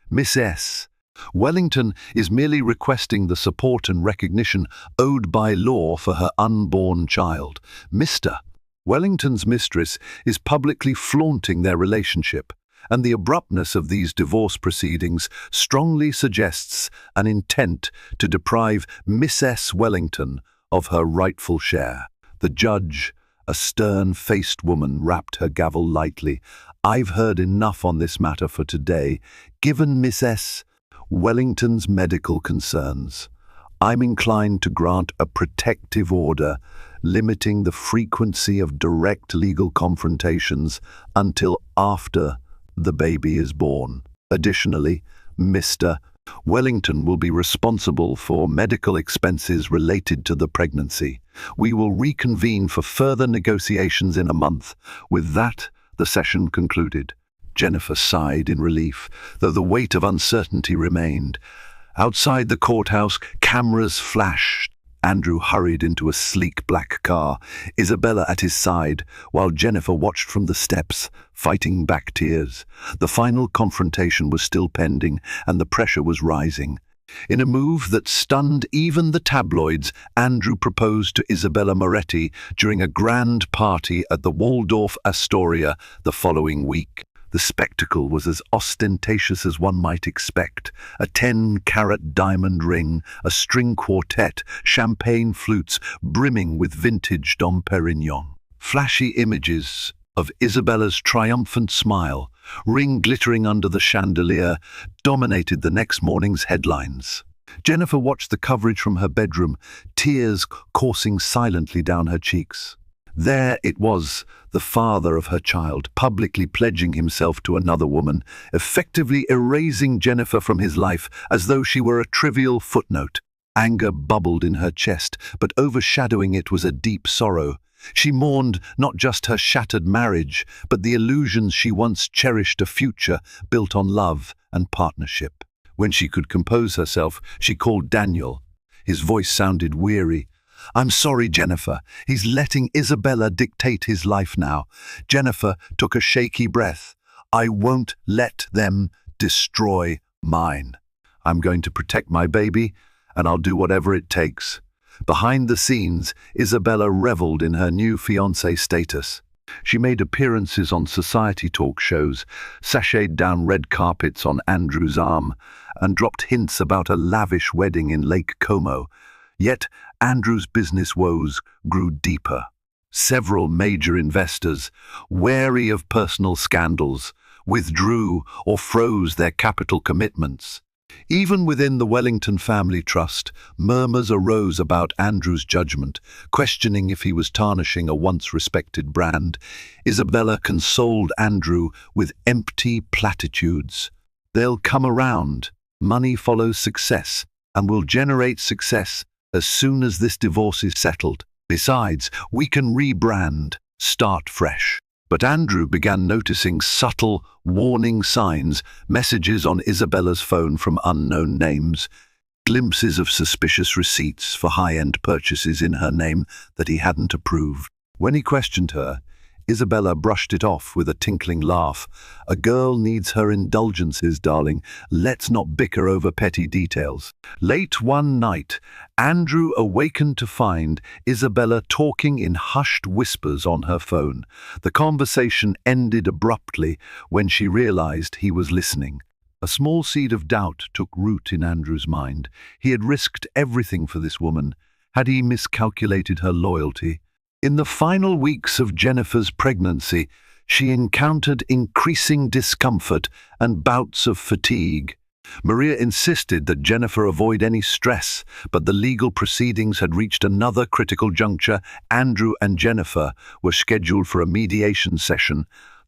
"Miss S. Wellington is merely requesting the support and recognition owed by law for her unborn child. Mr. Wellington's mistress is publicly flaunting their relationship, and the abruptness of these divorce proceedings strongly suggests an intent to deprive Miss S. Wellington of her rightful share." The judge, a stern-faced woman, rapped her gavel lightly. "I've heard enough on this matter for today. Given Miss S. Wellington's medical concerns, I'm inclined to grant a protective order limiting the frequency of direct legal confrontations until after the baby is born. Additionally, Mr. Wellington will be responsible for medical expenses related to the pregnancy. We will reconvene for further negotiations in a month." With that, the session concluded. Jennifer sighed in relief, though the weight of uncertainty remained. Outside the courthouse, cameras flashed. Andrew hurried into a sleek black car, Isabella at his side, while Jennifer watched from the steps, fighting back tears. The final confrontation was still pending, and the pressure was rising. In a move that stunned even the tabloids, Andrew proposed to Isabella Moretti during a grand party at the Waldorf Astoria the following week. The spectacle was as ostentatious as one might expect. A 10-carat diamond ring, a string quartet, champagne flutes brimming with vintage Dom Perignon. Flashy images of Isabella's triumphant smile, ring glittering under the chandelier, dominated the next morning's headlines. Jennifer watched the coverage from her bedroom, tears coursing silently down her cheeks. There it was, the father of her child, publicly pledging himself to another woman, effectively erasing Jennifer from his life as though she were a trivial footnote. Anger bubbled in her chest, but overshadowing it was a deep sorrow. She mourned not just her shattered marriage, but the illusions she once cherished, a future built on love and partnership. When she could compose herself, she called Daniel. His voice sounded weary. "I'm sorry, Jennifer. He's letting Isabella dictate his life now." Jennifer took a shaky breath. "I won't let them destroy mine. I'm going to protect my baby, and I'll do whatever it takes." Behind the scenes, Isabella reveled in her new fiancé status. She made appearances on society talk shows, sashayed down red carpets on Andrew's arm, and dropped hints about a lavish wedding in Lake Como. Yet Andrew's business woes grew deeper. Several major investors, wary of personal scandals, withdrew or froze their capital commitments. Even within the Wellington family trust, murmurs arose about Andrew's judgment, questioning if he was tarnishing a once-respected brand. Isabella consoled Andrew with empty platitudes. "They'll come around. Money follows success, and will generate success as soon as this divorce is settled. Besides, we can rebrand, start fresh." But Andrew began noticing subtle, warning signs, messages on Isabella's phone from unknown names, glimpses of suspicious receipts for high-end purchases in her name that he hadn't approved. When he questioned her, Isabella brushed it off with a tinkling laugh. "A girl needs her indulgences, darling. Let's not bicker over petty details." Late one night, Andrew awakened to find Isabella talking in hushed whispers on her phone. The conversation ended abruptly when she realized he was listening. A small seed of doubt took root in Andrew's mind. He had risked everything for this woman. Had he miscalculated her loyalty? In the final weeks of Jennifer's pregnancy, she encountered increasing discomfort and bouts of fatigue. Maria insisted that Jennifer avoid any stress, but the legal proceedings had reached another critical juncture. Andrew and Jennifer were scheduled for a mediation session,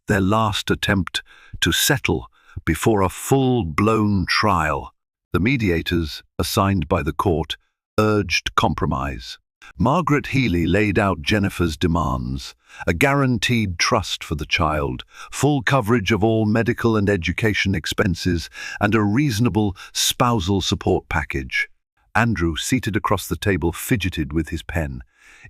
their last attempt to settle before a full-blown trial. The mediators, assigned by the court, urged compromise. Margaret Healy laid out Jennifer's demands: a guaranteed trust for the child, full coverage of all medical and education expenses, and a reasonable spousal support package. Andrew, seated across the table, fidgeted with his pen.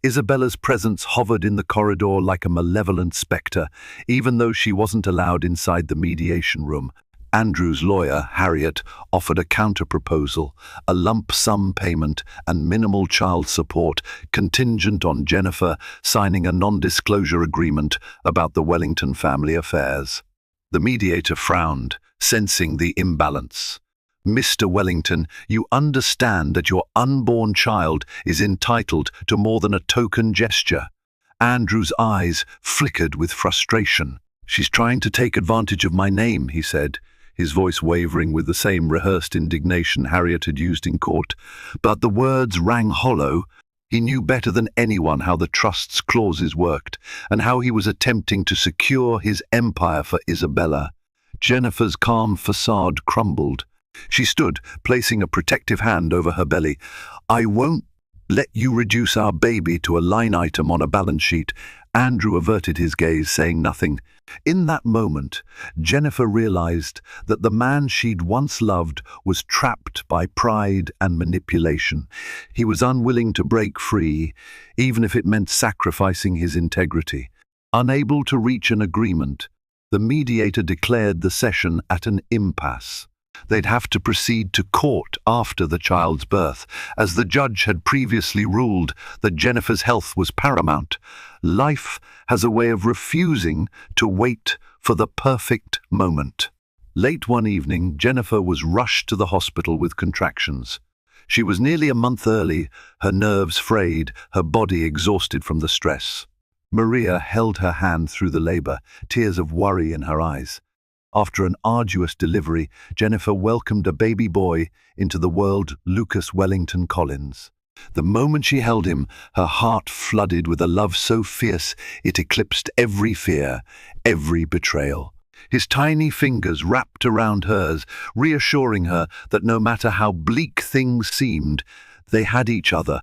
Isabella's presence hovered in the corridor like a malevolent spectre, even though she wasn't allowed inside the mediation room. Andrew's lawyer, Harriet, offered a counter-proposal, a lump sum payment and minimal child support contingent on Jennifer signing a non-disclosure agreement about the Wellington family affairs. The mediator frowned, sensing the imbalance. "Mr. Wellington, you understand that your unborn child is entitled to more than a token gesture." Andrew's eyes flickered with frustration. "She's trying to take advantage of my name," he said, his voice wavering with the same rehearsed indignation Harriet had used in court. But the words rang hollow. He knew better than anyone how the trust's clauses worked, and how he was attempting to secure his empire for Isabella. Jennifer's calm facade crumbled. She stood, placing a protective hand over her belly. "I won't let you reduce our baby to a line item on a balance sheet." Andrew averted his gaze, saying nothing. In that moment, Jennifer realized that the man she'd once loved was trapped by pride and manipulation. He was unwilling to break free, even if it meant sacrificing his integrity. Unable to reach an agreement, the mediator declared the session at an impasse. They'd have to proceed to court after the child's birth, as the judge had previously ruled that Jennifer's health was paramount. Life has a way of refusing to wait for the perfect moment. Late one evening, Jennifer was rushed to the hospital with contractions. She was nearly a month early, her nerves frayed, her body exhausted from the stress. Maria held her hand through the labor, tears of worry in her eyes. After an arduous delivery, Jennifer welcomed a baby boy into the world, Lucas Wellington Collins. The moment she held him, her heart flooded with a love so fierce it eclipsed every fear, every betrayal. His tiny fingers wrapped around hers, reassuring her that no matter how bleak things seemed, they had each other.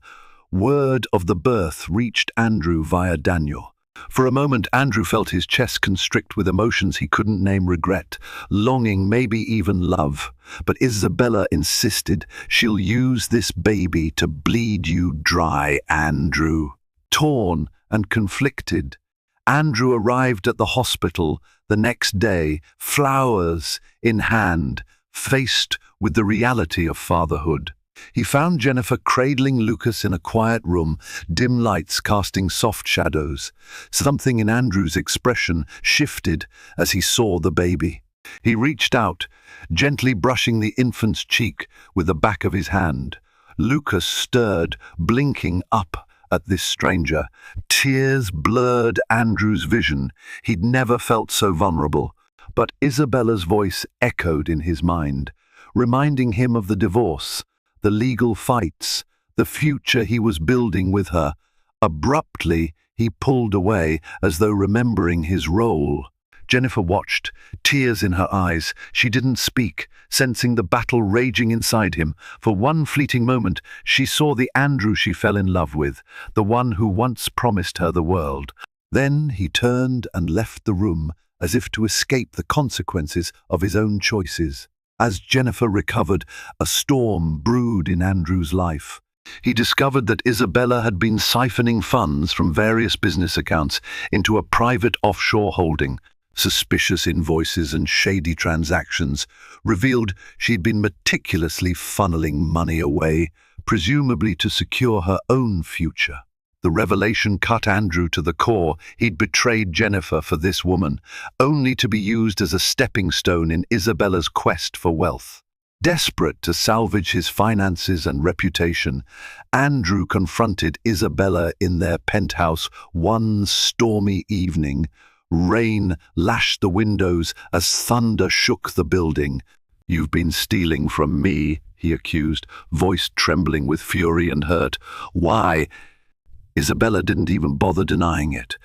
Word of the birth reached Andrew via Daniel. For a moment, Andrew felt his chest constrict with emotions he couldn't name: regret, longing, maybe even love. But Isabella insisted, "She'll use this baby to bleed you dry, Andrew." Torn and conflicted, Andrew arrived at the hospital the next day, flowers in hand, faced with the reality of fatherhood. He found Jennifer cradling Lucas in a quiet room, dim lights casting soft shadows. Something in Andrew's expression shifted as he saw the baby. He reached out, gently brushing the infant's cheek with the back of his hand. Lucas stirred, blinking up at this stranger. Tears blurred Andrew's vision. He'd never felt so vulnerable. But Isabella's voice echoed in his mind, reminding him of the divorce, the legal fights, the future he was building with her. Abruptly, he pulled away, as though remembering his role. Jennifer watched, tears in her eyes. She didn't speak, sensing the battle raging inside him. For one fleeting moment, she saw the Andrew she fell in love with, the one who once promised her the world. Then he turned and left the room, as if to escape the consequences of his own choices. As Jennifer recovered, a storm brewed in Andrew's life. He discovered that Isabella had been siphoning funds from various business accounts into a private offshore holding. Suspicious invoices and shady transactions revealed she'd been meticulously funneling money away, presumably to secure her own future. The revelation cut Andrew to the core. He'd betrayed Jennifer for this woman, only to be used as a stepping stone in Isabella's quest for wealth. Desperate to salvage his finances and reputation, Andrew confronted Isabella in their penthouse one stormy evening. Rain lashed the windows as thunder shook the building. "You've been stealing from me," he accused, voice trembling with fury and hurt. "Why?" Isabella didn't even bother denying it.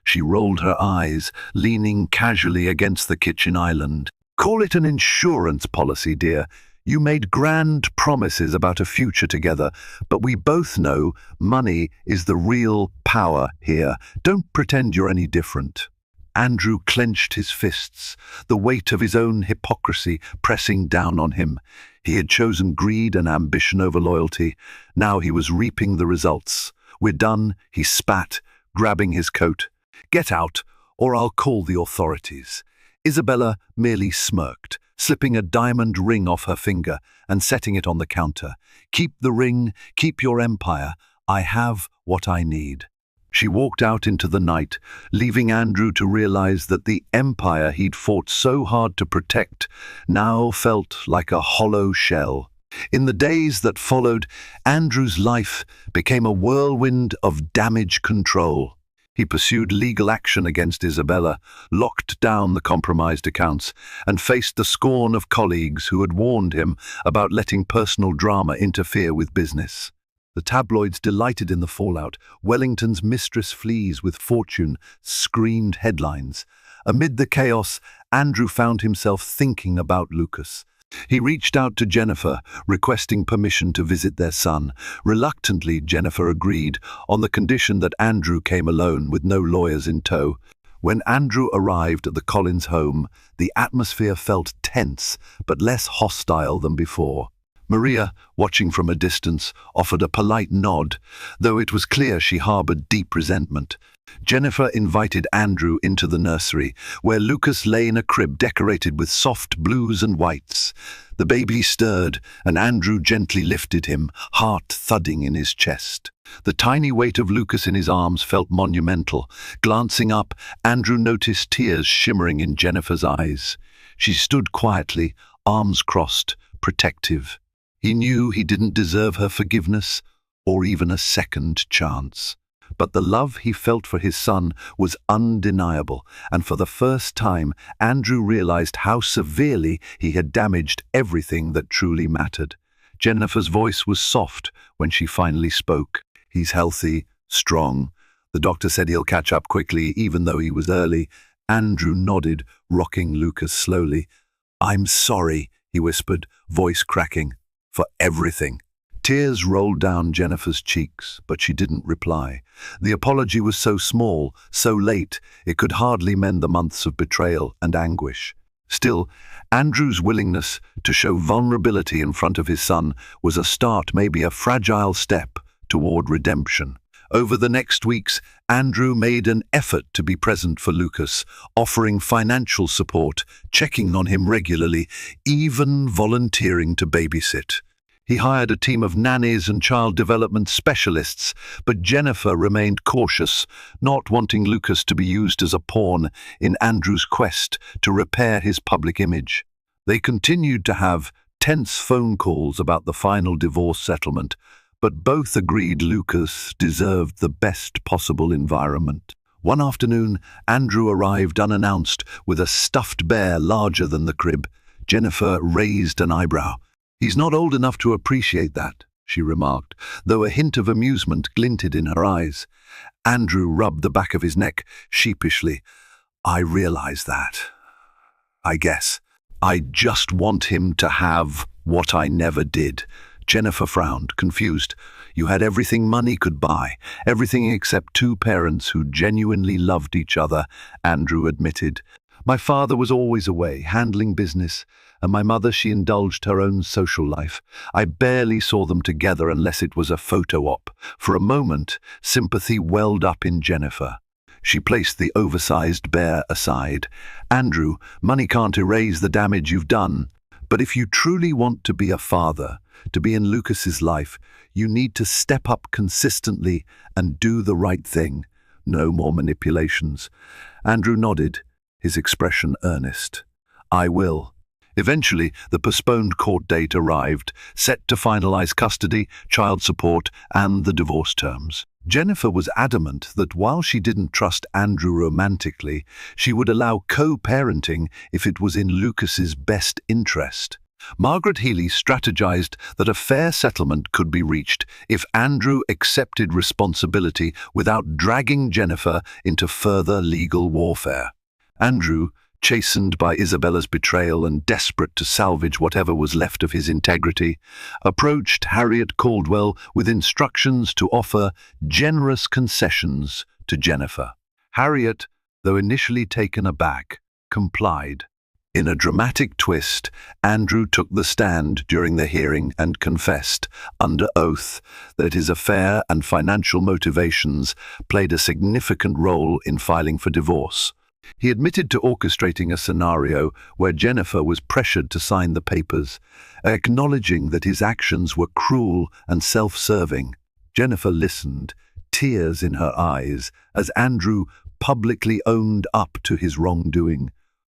She rolled her eyes, leaning casually against the kitchen island. "Call it an insurance policy, dear. You made grand promises about a future together, but we both know money is the real power here. Don't pretend you're any different." Andrew clenched his fists, the weight of his own hypocrisy pressing down on him. He had chosen greed and ambition over loyalty. Now he was reaping the results. "We're done," he spat, grabbing his coat. "Get out, or I'll call the authorities." Isabella merely smirked, slipping a diamond ring off her finger and setting it on the counter. "Keep the ring, keep your empire. I have what I need." She walked out into the night, leaving Andrew to realize that the empire he'd fought so hard to protect now felt like a hollow shell. In the days that followed, Andrew's life became a whirlwind of damage control. He pursued legal action against Isabella, locked down the compromised accounts, and faced the scorn of colleagues who had warned him about letting personal drama interfere with business. The tabloids delighted in the fallout. "Wellington's Mistress flees with fortune," screamed headlines. Amid the chaos, Andrew found himself thinking about Lucas. He reached out to Jennifer, requesting permission to visit their son. Reluctantly, Jennifer agreed, on the condition that Andrew came alone with no lawyers in tow. When Andrew arrived at the Collins home, the atmosphere felt tense, but less hostile than before. Maria, watching from a distance, offered a polite nod, though it was clear she harbored deep resentment. Jennifer invited Andrew into the nursery, where Lucas lay in a crib decorated with soft blues and whites. The baby stirred, and Andrew gently lifted him, heart thudding in his chest. The tiny weight of Lucas in his arms felt monumental. Glancing up, Andrew noticed tears shimmering in Jennifer's eyes. She stood quietly, arms crossed, protective. He knew he didn't deserve her forgiveness or even a second chance. But the love he felt for his son was undeniable, and for the first time, Andrew realized how severely he had damaged everything that truly mattered. Jennifer's voice was soft when she finally spoke. "He's healthy, strong. The doctor said he'll catch up quickly, even though he was early." Andrew nodded, rocking Lucas slowly. "I'm sorry," he whispered, voice cracking, "for everything." Tears rolled down Jennifer's cheeks, but she didn't reply. The apology was so small, so late, it could hardly mend the months of betrayal and anguish. Still, Andrew's willingness to show vulnerability in front of his son was a start, maybe a fragile step, toward redemption. Over the next weeks, Andrew made an effort to be present for Lucas, offering financial support, checking on him regularly, even volunteering to babysit. He hired a team of nannies and child development specialists, but Jennifer remained cautious, not wanting Lucas to be used as a pawn in Andrew's quest to repair his public image. They continued to have tense phone calls about the final divorce settlement, but both agreed Lucas deserved the best possible environment. One afternoon, Andrew arrived unannounced with a stuffed bear larger than the crib. Jennifer raised an eyebrow. "He's not old enough to appreciate that," she remarked, though a hint of amusement glinted in her eyes. Andrew rubbed the back of his neck sheepishly. "I realize that. I guess. I just want him to have what I never did." Jennifer frowned, confused. "You had everything money could buy, everything except two parents who genuinely loved each other," Andrew admitted. "My father was always away, handling business, and my mother, she indulged her own social life. I barely saw them together unless it was a photo op." For a moment, sympathy welled up in Jennifer. She placed the oversized bear aside. "Andrew, money can't erase the damage you've done. But if you truly want to be a father, to be in Lucas's life, you need to step up consistently and do the right thing. No more manipulations." Andrew nodded, his expression earnest. "I will." Eventually, the postponed court date arrived, set to finalize custody, child support, and the divorce terms. Jennifer was adamant that while she didn't trust Andrew romantically, she would allow co-parenting if it was in Lucas's best interest. Margaret Healy strategized that a fair settlement could be reached if Andrew accepted responsibility without dragging Jennifer into further legal warfare. Andrew, chastened by Isabella's betrayal and desperate to salvage whatever was left of his integrity, approached Harriet Caldwell with instructions to offer generous concessions to Jennifer. Harriet, though initially taken aback, complied. In a dramatic twist, Andrew took the stand during the hearing and confessed, under oath, that his affair and financial motivations played a significant role in filing for divorce. He admitted to orchestrating a scenario where Jennifer was pressured to sign the papers, acknowledging that his actions were cruel and self-serving. Jennifer listened, tears in her eyes, as Andrew publicly owned up to his wrongdoing.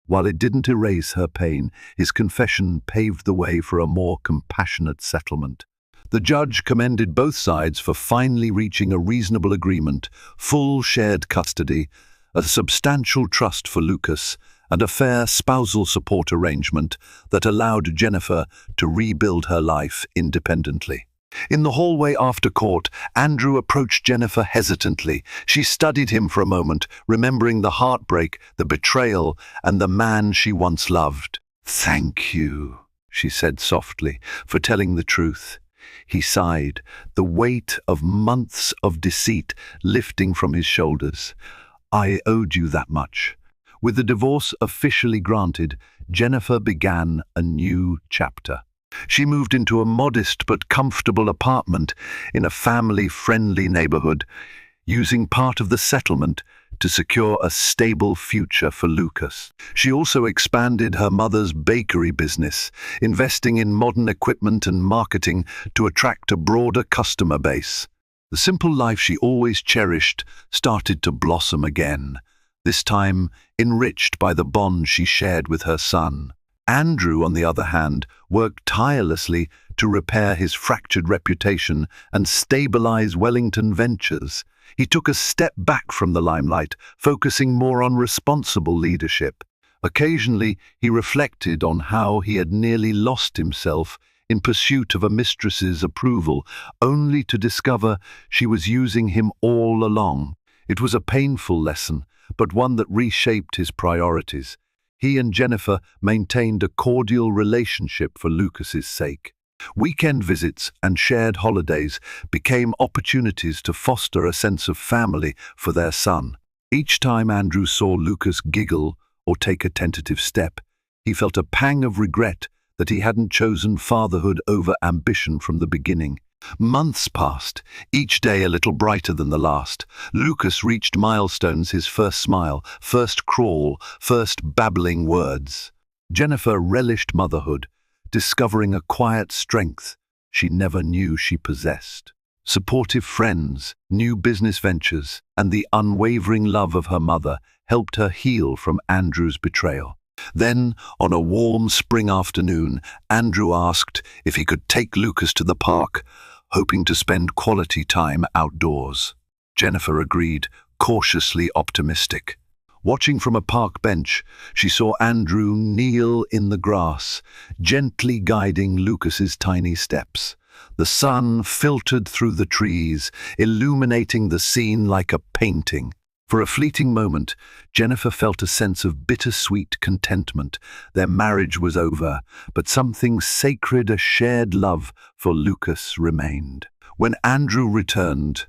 While it didn't erase her pain, his confession paved the way for a more compassionate settlement. The judge commended both sides for finally reaching a reasonable agreement, full shared custody, a substantial trust for Lucas, and a fair spousal support arrangement that allowed Jennifer to rebuild her life independently. In the hallway after court, Andrew approached Jennifer hesitantly. She studied him for a moment, remembering the heartbreak, the betrayal, and the man she once loved. "Thank you," she said softly, "for telling the truth." He sighed, the weight of months of deceit lifting from his shoulders. "I owed you that much." With the divorce officially granted, Jennifer began a new chapter. She moved into a modest but comfortable apartment in a family-friendly neighborhood, using part of the settlement to secure a stable future for Lucas. She also expanded her mother's bakery business, investing in modern equipment and marketing to attract a broader customer base. The simple life she always cherished started to blossom again, this time enriched by the bond she shared with her son. Andrew, on the other hand, worked tirelessly to repair his fractured reputation and stabilize Wellington Ventures. He took a step back from the limelight, focusing more on responsible leadership. Occasionally, he reflected on how he had nearly lost himself in pursuit of a mistress's approval, only to discover she was using him all along. It was a painful lesson, but one that reshaped his priorities. He and Jennifer maintained a cordial relationship for Lucas's sake. Weekend visits and shared holidays became opportunities to foster a sense of family for their son. Each time Andrew saw Lucas giggle or take a tentative step, he felt a pang of regret that he hadn't chosen fatherhood over ambition from the beginning. Months passed, each day a little brighter than the last. Lucas reached milestones: his first smile, first crawl, first babbling words. Jennifer relished motherhood, discovering a quiet strength she never knew she possessed. Supportive friends, new business ventures, and the unwavering love of her mother helped her heal from Andrew's betrayal. Then, on a warm spring afternoon, Andrew asked if he could take Lucas to the park, hoping to spend quality time outdoors. Jennifer agreed, cautiously optimistic. Watching from a park bench, she saw Andrew kneel in the grass, gently guiding Lucas's tiny steps. The sun filtered through the trees, illuminating the scene like a painting. For a fleeting moment, Jennifer felt a sense of bittersweet contentment. Their marriage was over, but something sacred, a shared love for Lucas, remained. When Andrew returned,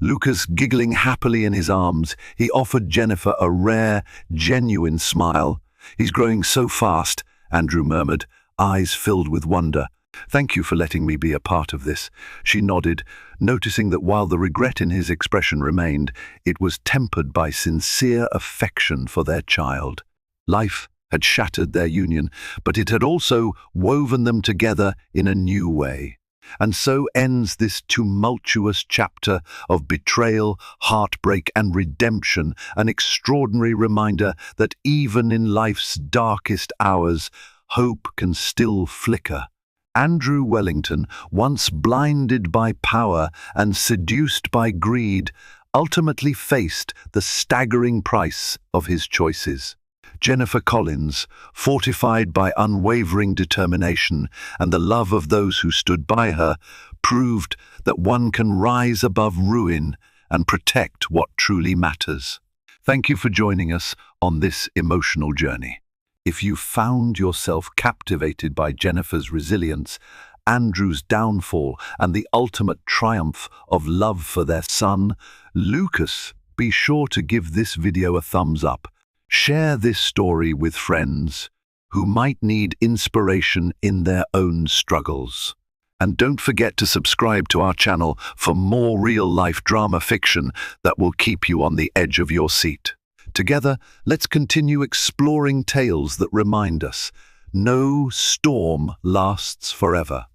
Lucas giggling happily in his arms, he offered Jennifer a rare, genuine smile. "He's growing so fast," Andrew murmured, eyes filled with wonder. "Thank you for letting me be a part of this." She nodded, noticing that while the regret in his expression remained, it was tempered by sincere affection for their child. Life had shattered their union, but it had also woven them together in a new way. And so ends this tumultuous chapter of betrayal, heartbreak, and redemption, an extraordinary reminder that even in life's darkest hours, hope can still flicker. Andrew Wellington, once blinded by power and seduced by greed, ultimately faced the staggering price of his choices. Jennifer Collins, fortified by unwavering determination and the love of those who stood by her, proved that one can rise above ruin and protect what truly matters. Thank you for joining us on this emotional journey. If you found yourself captivated by Jennifer's resilience, Andrew's downfall, and the ultimate triumph of love for their son, Lucas, be sure to give this video a thumbs up. Share this story with friends who might need inspiration in their own struggles. And don't forget to subscribe to our channel for more real-life drama fiction that will keep you on the edge of your seat. Together, let's continue exploring tales that remind us no storm lasts forever.